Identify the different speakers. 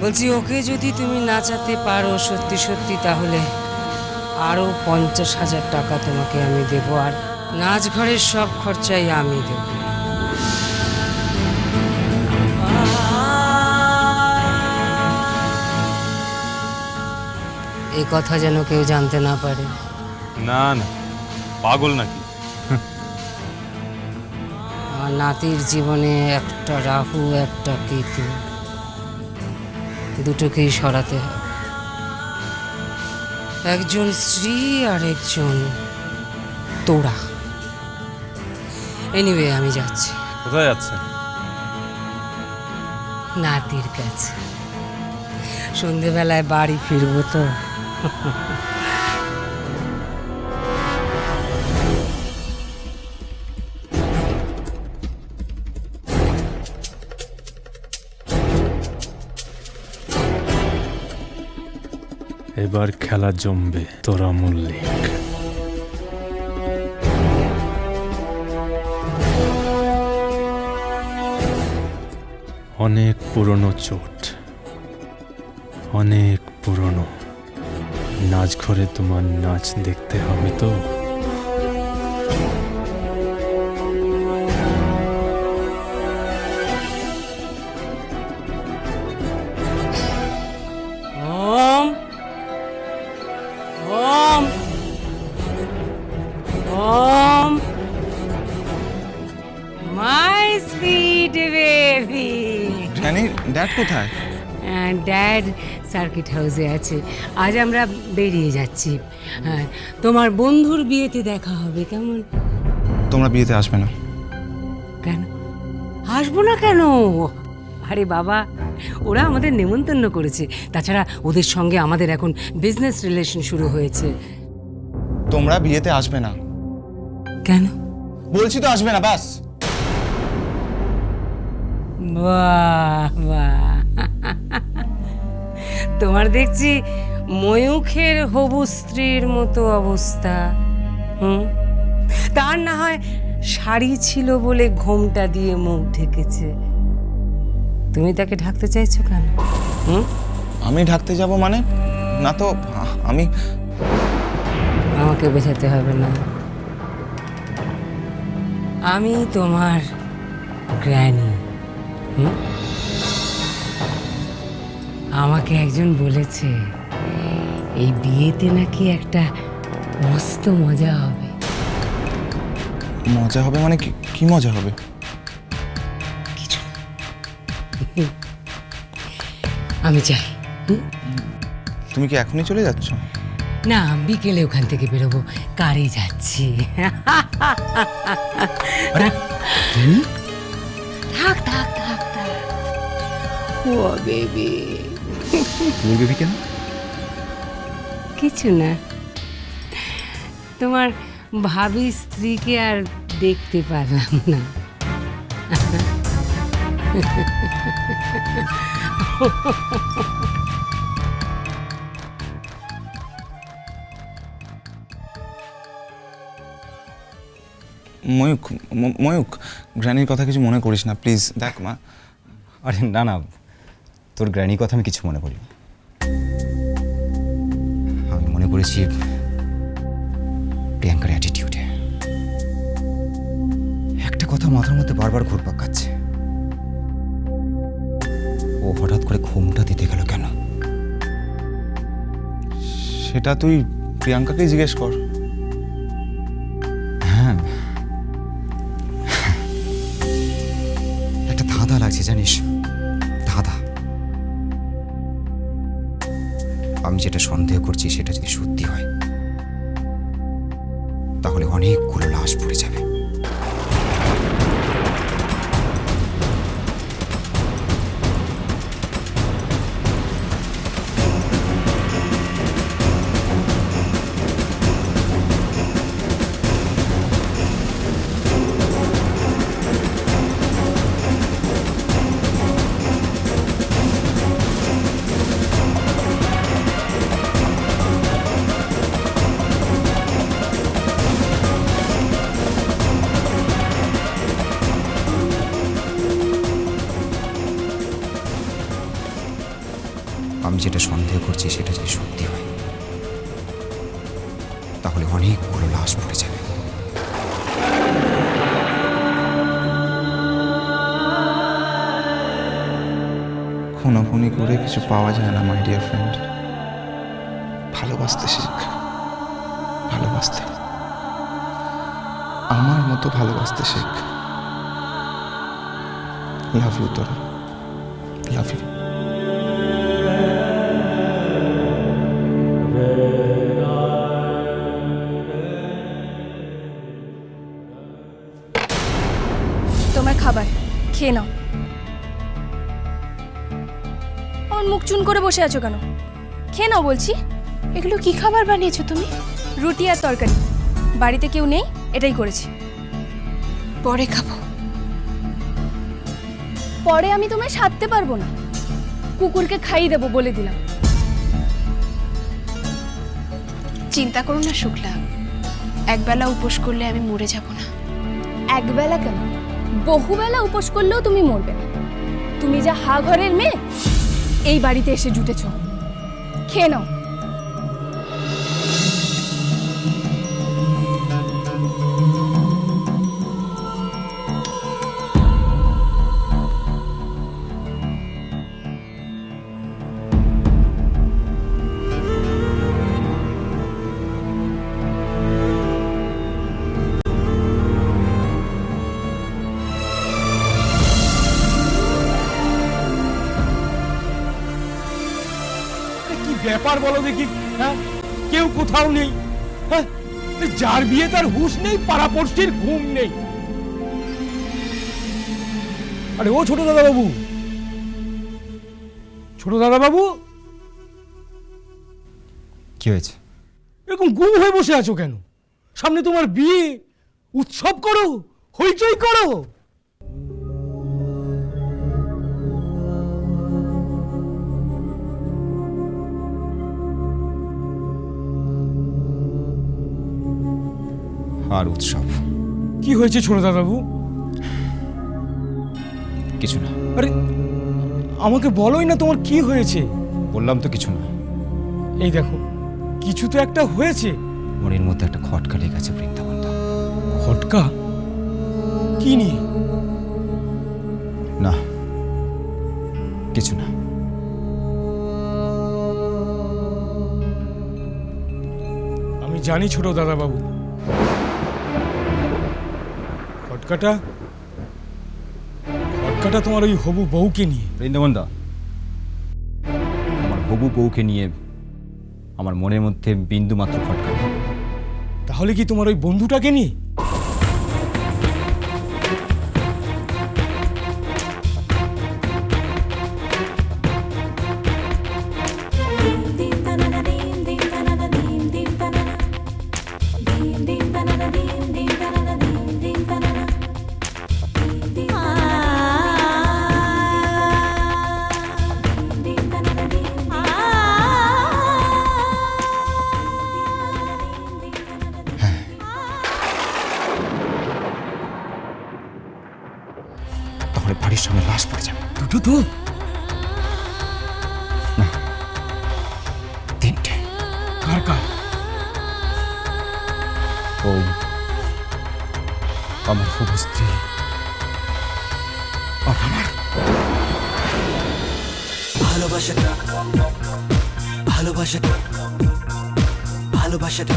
Speaker 1: বলছি ওকে যদি তুমি নাচাতে পারো সত্যি সত্যি, তাহলে আরো 50,000 টাকা তোমাকে আমি দেব, আর নাচ ঘরের সব খরচাই আমি দেব। এই কথা যেন কেউ জানতে না পারে।
Speaker 2: না না, পাগল নাকি?
Speaker 1: আমার নাতির জীবনে একটা রাহু একটা কেতু, দুটোকেই সরাতে হবে। একজন স্ত্রী আর একজন তোড়া। এনিওয়ে আমি যাচ্ছি।
Speaker 2: কোথায় যাচ্ছে?
Speaker 1: নাতির কাছে। সন্ধেবেলায় বাড়ি ফিরবো তো।
Speaker 2: এবার খেলা জমবে তোরা মল্লিক। অনেক পুরনো চোট, অনেক পুরনো। নাচ ঘরে তোমার নাচ দেখতে হবে তো।
Speaker 1: ওম ওম ওম my sweet baby.
Speaker 3: Granny, dad কোথায়?
Speaker 1: ড্যাড সার্কিট হাউসে আছে। আজ আমরা বেরিয়ে যাচ্ছি। হ্যাঁ, তোমার বন্ধুর বিয়েতে দেখা হবে, কেমন?
Speaker 3: তোমরা বিয়েতে আসবে না?
Speaker 1: কেন আসবো না কেন? আরে বাবা, ওরা আমাদের নেমন্তন্ন করেছে। তাছাড়া ওদের সঙ্গে আমাদের এখন বিজনেস রিলেশন শুরু হয়েছে।
Speaker 3: তোমরা বিয়েতে আসবে না?
Speaker 1: কেন?
Speaker 3: বলছি তো আসবে না, ব্যাস।
Speaker 1: বাহ বাহ, তোমার দেখছি ময়ূখের হবু স্ত্রীর মতো অবস্থা। তার না হয় শাড়ি ছিল বলে ঘোমটা দিয়ে মুখ ঢেকেছে, তুমি তাকে ঢাকতে চাইছো কেন?
Speaker 3: আমি ঢাকতে যাব মানে? না তো, আমি।
Speaker 1: আমাকে বোঝাতে হবে না, আমি তোমার গ্র্যানি। আমাকে একজন বলেছে এই বিয়েতে নাকি একটা মস্ত মজা হবে।
Speaker 3: মজা হবে মানে কি মজা হবে?
Speaker 1: কিছু না। আমি চাই।
Speaker 3: তুমি কি এখনই চলে যাচ্ছ?
Speaker 1: না, বিকেলে ওখান থেকে বেরোবো, কারে যাচ্ছি। থাক থাক থাক থাক। ও বেবি।
Speaker 3: তুমি বেবি কেন?
Speaker 1: কিছু না, তোমার ভাবি স্ত্রীকে আর দেখতে পারলাম না।
Speaker 3: ময়ূক, ময়ূক, গ্র্যানির কথা কিছু মনে করিস না প্লিজ। দেখ মা।
Speaker 4: আরে না না, তোর গ্র্যানির কথা আমি কিছু মনে করি। আমি মনে করেছি প্রিয়াঙ্কার অ্যাটিটিউডে। একটা কথা মাথার মধ্যে বারবার ঘুরপাক খাচ্ছে, ও হঠাৎ করে ঘুমটা দিতে গেল কেন?
Speaker 3: সেটা তুই প্রিয়াঙ্কাকেই জিজ্ঞেস কর।
Speaker 4: হ্যাঁ, একটা ধাঁধা লাগছে জানিস, ধাঁধা। আমি যেটা সন্দেহ করছি সেটা যদি সত্যি হয়, তাহলে অনেকগুলো লাশ পড়ে যাবে। আমি যেটা সন্দেহ করছি সেটা যদি সত্যি হয়, তাহলে অনেকগুলো লাশ পড়ে যাবে।
Speaker 3: খুনাখুনি করে কিছু পাওয়া যায় না মাই ডিয়ার ফ্রেন্ড। ভালোবাসতে শেখ, ভালোবাসতে, আমার মতো ভালোবাসতে শেখ। লাভ ইউ তোরা, লাভ ইউ।
Speaker 5: তোমার খাবার খেয়ে নাও। আমার মুখ চুন করে বসে আছো কেন? খেয়ে নাও বলছি।
Speaker 6: এগুলো কি খাবার বানিয়েছো তুমি?
Speaker 5: রুটি আর তরকারি, বাড়িতে কেউ নেই, এটাই করেছি।
Speaker 6: পরে খাবো।
Speaker 5: পরে আমি তোমায় সাধতে পারবো না, কুকুরকে খাইয়ে দেবো বলে দিলাম।
Speaker 6: চিন্তা করো না শুক্লা, একবেলা উপোস করলে আমি মরে যাব না।
Speaker 5: একবেলা কেন, বহুবেলা উপোস করলেও তুমি মরবে না। তুমি যা হা ঘরের মেয়ে, এই বাড়িতে এসে জুটেছ। খেয়ে নাও।
Speaker 7: কি ব্যাপার বলো দেখি? হ্যাঁ, কেউ কোথাও নেই। হ্যাঁ, যার বিয়ে তার হুঁশ নেই, পাড়াপড়শির ঘুম নেই। আরে ও ছোট দাদা বাবু, ছোট দাদা বাবু,
Speaker 4: কি হয়েছে?
Speaker 7: এরকম গুম হয়ে বসে আছো কেন? সামনে তোমার বিয়ে, উৎসব করো, হইচই করো।
Speaker 4: আর উৎসব?
Speaker 7: কি হয়েছে ছোট দাদা বাবু?
Speaker 4: কিছু না।
Speaker 7: আরে আমাকে বলোই না তোমার কি হয়েছে।
Speaker 4: বললাম তো কিছু না।
Speaker 7: এই দেখো, কিছু তো একটা হয়েছে।
Speaker 4: মনের মধ্যে একটা খটকা লেগে গেছে বৃন্দাবন দা।
Speaker 7: খটকা? কি নিয়ে?
Speaker 4: না, কিছু না।
Speaker 7: আমি জানি ছোট দাদা বাবু, খটকাটা তোমার ওই হবু বউকে নিয়ে।
Speaker 4: বৃন্দাবন দা, আমার হবু বউকে নিয়ে আমার মনের মধ্যে বিন্দু মাত্র খটকা নেই।
Speaker 7: তাহলে কি তোমার ওই বন্ধুটাকে নিয়ে?
Speaker 4: তাহলে বাড়ির সামনে লাশ পড়ে যাবে।
Speaker 7: দুটো তো?
Speaker 4: না, তিনটে।
Speaker 7: কার কার?
Speaker 4: ও আমার হবু স্ত্রী, আর আমার
Speaker 8: ভালোবাসাটা ভালোবাসাটা ভালোবাসাটা